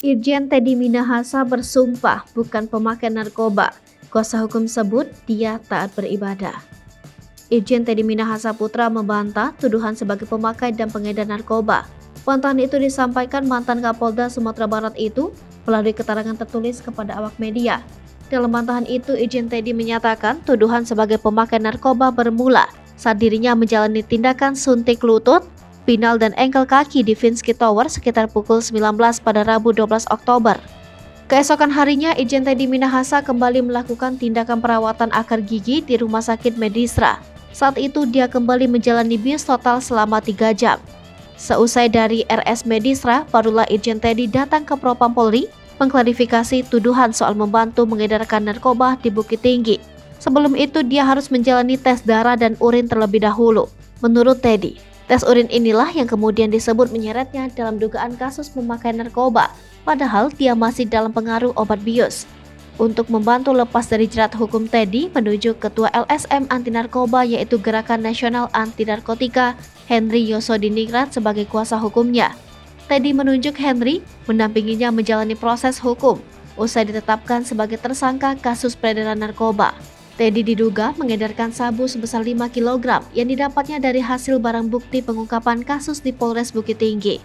Irjen Teddy Minahasa bersumpah bukan pemakai narkoba. Kuasa hukum sebut dia taat beribadah. Irjen Teddy Minahasa Putra membantah tuduhan sebagai pemakai dan pengedar narkoba. Bantahan itu disampaikan mantan Kapolda Sumatera Barat itu melalui keterangan tertulis kepada awak media. Dalam bantahan itu, Irjen Teddy menyatakan tuduhan sebagai pemakai narkoba bermula saat dirinya menjalani tindakan suntik lutut, pinal dan engkel kaki di Vinsky Tower sekitar pukul 19 pada Rabu 12 Oktober. Keesokan harinya, Irjen Teddy Minahasa kembali melakukan tindakan perawatan akar gigi di Rumah Sakit Medistra. Saat itu dia kembali menjalani bius total selama 3 jam. Seusai dari RS Medistra, barulah Irjen Teddy datang ke Propam Polri mengklarifikasi tuduhan soal membantu mengedarkan narkoba di Bukit Tinggi. Sebelum itu dia harus menjalani tes darah dan urin terlebih dahulu. Menurut Teddy, tes urin inilah yang kemudian disebut menyeretnya dalam dugaan kasus memakai narkoba, padahal dia masih dalam pengaruh obat bius. Untuk membantu lepas dari jerat hukum, Teddy menunjuk Ketua LSM Anti Narkoba yaitu Gerakan Nasional Anti Narkotika, Henry Yosodiningrat sebagai kuasa hukumnya. Teddy menunjuk Henry mendampinginya menjalani proses hukum, usai ditetapkan sebagai tersangka kasus peredaran narkoba. Teddy diduga mengedarkan sabu sebesar 5 kg yang didapatnya dari hasil barang bukti pengungkapan kasus di Polres Bukit Tinggi.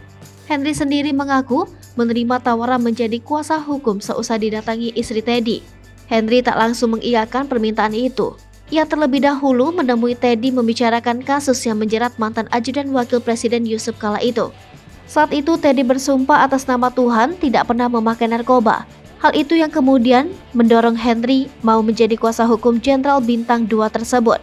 Henry sendiri mengaku menerima tawaran menjadi kuasa hukum seusai didatangi istri Teddy. Henry tak langsung mengiyakan permintaan itu. Ia terlebih dahulu menemui Teddy membicarakan kasus yang menjerat mantan ajudan wakil presiden Yusuf kala itu. Saat itu Teddy bersumpah atas nama Tuhan tidak pernah memakai narkoba. Hal itu yang kemudian mendorong Henry mau menjadi kuasa hukum Jenderal Bintang 2 tersebut.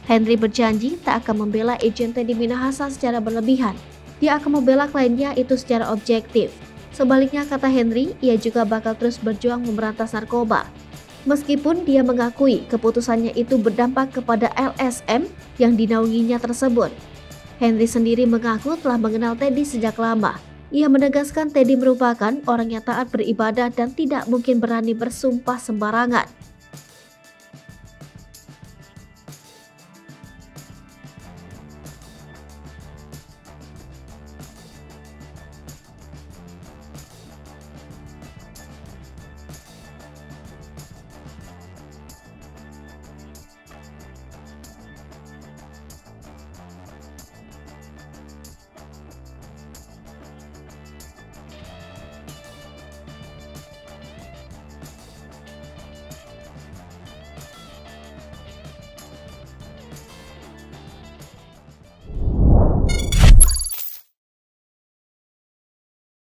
Henry berjanji tak akan membela Irjen Teddy Minahasa secara berlebihan. Dia akan membela kliennya itu secara objektif. Sebaliknya, kata Henry, ia juga bakal terus berjuang memberantas narkoba. Meskipun dia mengakui keputusannya itu berdampak kepada LSM yang dinaunginya tersebut. Henry sendiri mengaku telah mengenal Teddy sejak lama. Ia menegaskan Teddy merupakan orang yang taat beribadah dan tidak mungkin berani bersumpah sembarangan.